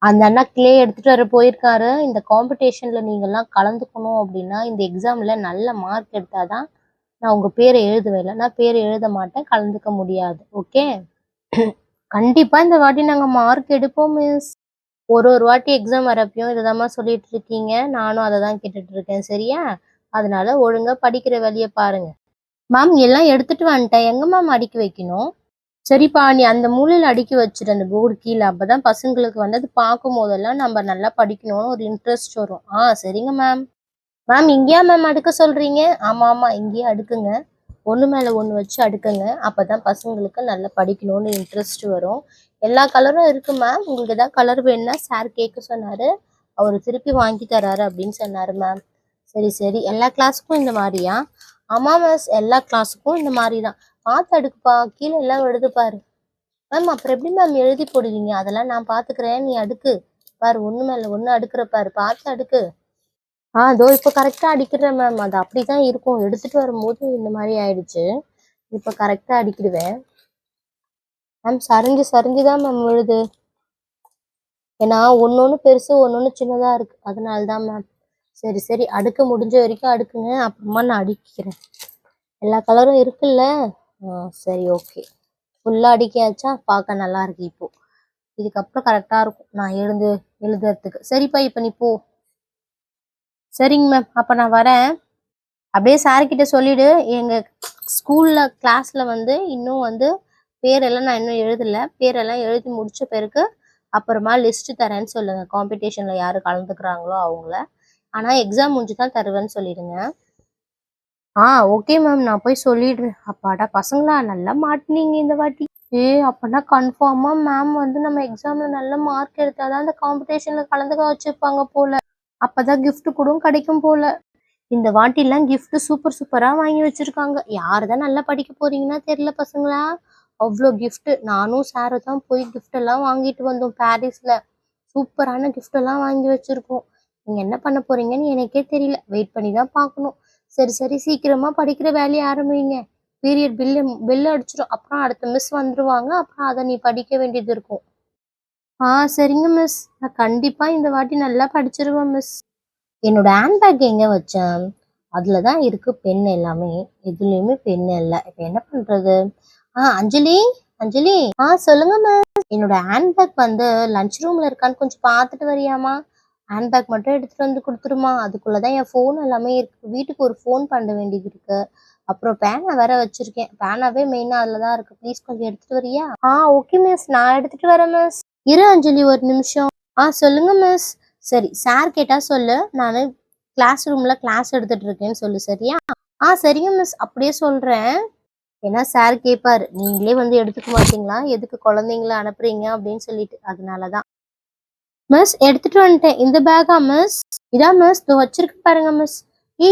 அந்த அண்ணா கிளே எடுத்துட்டு வர போயிருக்காரு. இந்த காம்படிஷன்ல நீங்கலாம் கலந்துக்கணும் அப்படின்னா, இந்த எக்ஸாம்ல நல்ல மார்க் எடுத்தா தான் நான் உங்க பேர எழுதுவேன். இல்லன்னா பேர் எழுத மாட்டேன். கலந்துக்க முடியாது. ஓகே? கண்டிப்பா இந்த வாட்டி நாங்க மார்க் எடுப்போம் மிஸ். ஒரு வாட்டி எக்ஸாம் வரப்பயும் இததாம்மா சொல்லிட்டு இருக்கீங்க. நானும் அத தான் கேட்டுட்டு இருக்கேன். சரியா? அதனால ஒழுங்கா படிக்கிற வேலைய பாருங்க. மேம் எல்லாம் எடுத்துட்டு வந்துட்டேன். எங்க மேம் அடுக்கி வைக்கணும்? சரிப்பா, நீ அந்த மூலையில அடுக்கி வச்சுரு அந்த போர்டு கீழ. அப்பதான் பசங்களுக்கு வந்து அது பார்க்கும்போதெல்லாம் நம்ம நல்லா படிக்கணும்னு ஒரு இன்ட்ரெஸ்ட் வரும். சரிங்க மேம். மேம் இங்கேயா மேம் அடுக்க சொல்றீங்க? ஆமா, ஆமா. இங்கேயே அடுக்குங்க. ஒண்ணு மேல ஒண்ணு வச்சு அடுக்குங்க. அப்பதான் பசங்களுக்கு நல்லா படிக்கணும்னு இன்ட்ரெஸ்ட் வரும். எல்லா கலரும் இருக்கு மேம். உங்களுக்கு ஏதாவது கலர் வேணும்னா சார் கேட்க சொன்னாரு. அவரு திருப்பி வாங்கி தராரு அப்படின்னு சொன்னாரு மேம். சரி, சரி. எல்லா கிளாஸுக்கும் இந்த மாரியா? ஆமா மிஸ். எல்லா கிளாஸுக்கும் இந்த மாரி தான். பார்த்து அடுக்குப்பா. கீழ எல்லாம் விழுது பாரு. மேம் அப்புறம் எப்படி மேம் எழுதி போடுவீங்க? அதெல்லாம் நான் பார்த்துக்கிறேன். நீ அடுக்கு. பாரு ஒண்ணு மேல ஒண்ணு அடுக்குற பாரு. பார்த்து அடுக்கு. இதோ இப்ப கரெக்ட்டா அடிக்கிறேன் மேம். அது அப்படிதான் இருக்கும். எடுத்துட்டு வரும்போது இந்த மாரி ஆயிடுச்சு. இப்ப கரெக்ட்டா அடிக்கிடுவேன். மேம் சரிஞ்சு சரிஞ்சு தான் மேம் விழுது. ஏன்னா ஒண்ணொண்ணு பெருசு, ஒண்ணொண்ணு சின்னதா இருக்கு. அதனால தான் மேம். சரி, சரி. அடுக்க முடிஞ்ச வரைக்கும் அடுக்குங்க. அப்புறமா நான் அடுக்கிக்கிறேன். எல்லா கலரும் இருக்குல்ல? சரி ஓகே. ஃபுல்லா அடுக்கியாச்சா? பார்க்க நல்லா இருக்கு இப்போ. இதுக்கப்புறம் கரெக்டா இருக்கும். நான் எழுதுறதுக்கு. சரிப்பா இப்ப நீ போ. சரிங்க மேம். அப்ப நான் வரேன். அப்படியே சார் கிட்ட சொல்லிடு. எங்க ஸ்கூல்ல கிளாஸ்ல வந்து இன்னும் வந்து பேரெல்லாம் நான் இன்னும் எழுதல. பேரெல்லாம் எழுதி முடிச்ச பிறகு அப்புறமா லிஸ்ட் தரேன்னு சொல்லுங்க. காம்படிஷன்ல யாரு கலந்துக்கிறாங்களோ அவங்கள. ஆனா எக்ஸாம் முடிஞ்சு தான் தருவேன்னு சொல்லிடுங்க. Okay ma'am. நான் போய் சொல்லிடுறேன். அப்பாடா பசங்களா நல்லா மாட்டுனீங்க இந்த வாட்டி. அப்பனா கன்ஃபார்மா மேம் வந்து நம்ம எக்ஸாம்ல நல்ல மார்க் எடுத்தாதான் அந்த காம்படிஷன்ல கலந்துக்க வச்சிருப்பாங்க போல. அப்பதான் கிஃப்ட் கூட கிடைக்கும் போல. இந்த வாட்டிலாம் கிஃப்ட் சூப்பர் சூப்பரா வாங்கி வச்சிருக்காங்க. யாருதான் நல்லா படிக்க போறீங்கன்னா தெரியல பசங்களா. அவ்வளோ கிஃப்ட். நானும் சாரும் தான் போய் கிஃப்ட் எல்லாம் வாங்கிட்டு வந்தோம் பாரிஸ்ல. சூப்பரான கிஃப்ட் எல்லாம் வாங்கி வச்சிருக்கோம். நீங்க என்ன பண்ண போறீங்கன்னு எனக்கே தெரியல. வெயிட் பண்ணி தான் பார்க்கணும். சரி, சரி. சீக்கிரமா படிக்கிற வேலையை ஆரம்பிங்க. பீரியட் பில்லு அடிச்சிடும். அப்புறம் அடுத்த மிஸ் வந்துருவாங்க. அப்புறம் அதை நீ படிக்க வேண்டியது இருக்கும். சரிங்க மிஸ். நான் கண்டிப்பா இந்த வாட்டி நல்லா படிச்சிருவேன் மிஸ். என்னோட ஹேண்ட்பேக் எங்க வச்சேன்? அதுல தான் இருக்கு பென் எல்லாமே. எதுலயுமே பென் இல்ல. இப்ப என்ன பண்றது? அஞ்சலி, அஞ்சலி. சொல்லுங்க மிஸ். என்னோட ஹேண்ட்பேக் வந்து லஞ்ச் ரூம்ல இருக்கான்னு கொஞ்சம் பார்த்துட்டு வரியாமா? ஹேண்ட்பேக் மட்டும் எடுத்துட்டு வந்து கொடுத்துருமா. அதுக்குள்ளதான் என் ஃபோன் எல்லாமே இருக்கு. வீட்டுக்கு ஒரு ஃபோன் பண்ண வேண்டியது இருக்கு. அப்புறம் பேனா வேற வச்சிருக்கேன். பேனாவே மெயினா அதுலதான் இருக்கு. ப்ளீஸ் கொஞ்சம் எடுத்துட்டு வரியா? Okay miss. நான் எடுத்துட்டு வரேன் மிஸ். இரு அஞ்சலி ஒரு நிமிஷம். சொல்லுங்க மிஸ். சரி சார் கேட்டா சொல்லு. நானு கிளாஸ் ரூம்ல கிளாஸ் எடுத்துட்டு இருக்கேன்னு சொல்லு. சரியா? சரிங்க மிஸ். அப்படியே சொல்றேன். ஏன்னா சார் கேட்பாரு. நீங்களே வந்து எடுத்துக்க மாட்டீங்களா? எதுக்கு குழந்தைங்கள அனுப்புறீங்க அப்படின்னு சொல்லிட்டு. அதனாலதான். மிஸ் எடுத்துட்டு வந்துட்டேன். இந்த பேக்கா மிஸ்? இதான் மிஸ். இதோ வச்சிருக்கு பாருங்க மிஸ்.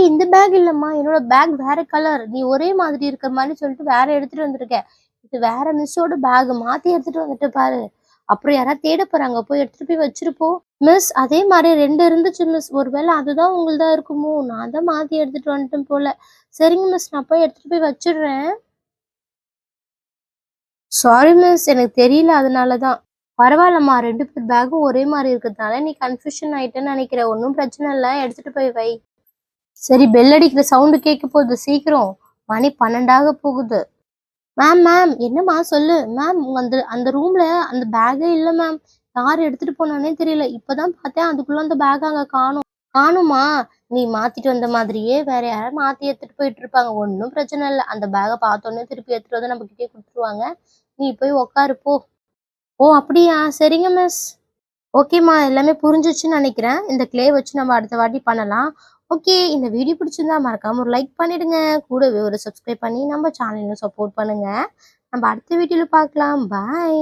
இந்த பேக் இல்லம்மா. என்னோட பேக் வேற கலர். நீ ஒரே மாதிரி இருக்கிற மாதிரி சொல்லிட்டு வேற எடுத்துட்டு வந்திருக்க. இது வேற மிஸ்ஸோட பேக். மாத்தி எடுத்துட்டு வந்துட்டு பாரு. அப்புறம் யாராவது தேட போறாங்க. போய் எடுத்துட்டு போய் வச்சிருப்போம். மிஸ் அதே மாதிரி 2 இருந்துச்சு மிஸ். ஒருவேளை அதுதான் உங்களுதா இருக்குமோ? நான் தான் மாத்தி எடுத்துட்டு வந்துட்டேன் போல. சரிங்க மிஸ். நான் போய் எடுத்துட்டு போய் வச்சிடுறேன். Sorry miss. எனக்கு தெரியல அதனாலதான். பரவாயில்லம்மா. 2 பேர் பேக்கும் ஒரே மாதிரி இருக்கிறதுனால நீ கன்ஃபியூஷன் ஆயிட்டேன்னு நினைக்கிறேன். ஒன்றும் பிரச்சனை இல்லை. எடுத்துட்டு போய் வை. சரி பெல் அடிக்கிற சவுண்டு கேட்க போகுது. சீக்கிரம். மணி 12 போகுது. மேம் மேம் என்னம்மா சொல்லு. மேம் அந்த அந்த ரூம்ல அந்த பேக்கே இல்ல மேம். யார் எடுத்துட்டு போனானே தெரியல. இப்பதான் பார்த்தேன் அதுக்குள்ள அந்த பேக் அங்க காணோம். காணுமா? நீ மாத்திட்டு வந்த மாதிரியே வேற யாராவது மாத்தி எடுத்துட்டு போயிட்டு இருப்பாங்க. ஒன்றும் பிரச்சனை இல்லை. அந்த பேக்கை பார்த்தோன்னே திருப்பி எடுத்துட்டு வந்து நம்ம கிட்டே கொடுத்துருவாங்க. நீ போய் உக்காரு போ. அப்படியா? சரிங்க மிஸ். ஓகேம்மா. எல்லாமே புரிஞ்சிச்சுன்னு நினைக்கிறேன். இந்த கிளே வச்சு நம்ம அடுத்த வாட்டி பண்ணலாம். ஓகே. இந்த வீடியோ பிடிச்சிருந்தா மறக்காம ஒரு லைக் பண்ணிடுங்க. கூடவே ஒரு சப்ஸ்கிரைப் பண்ணி நம்ம சேனலையும் சப்போர்ட் பண்ணுங்க. நம்ம அடுத்த வீடியோல பார்க்கலாம். பாய்.